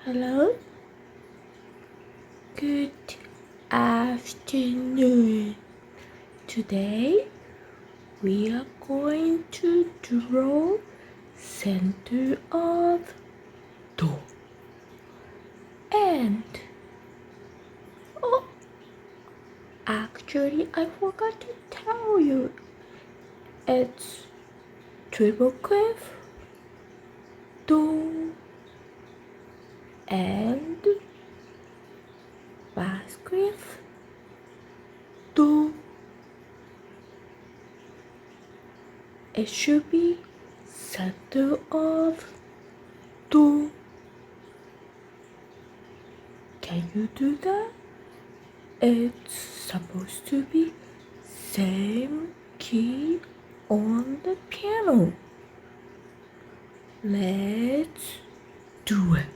Hello. Good afternoon. Today we are going to draw center of door. And oh, actually I forgot to tell you. It's Treble Clef, door, and bass clef, door. It should be center of door. Can you do that? It's supposed to be same key on the piano. Let's do it.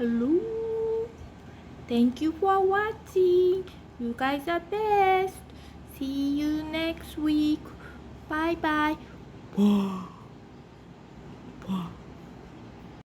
Hello. Thank you for watching. You guys are best. See you next week. Bye bye. Wah. Wah.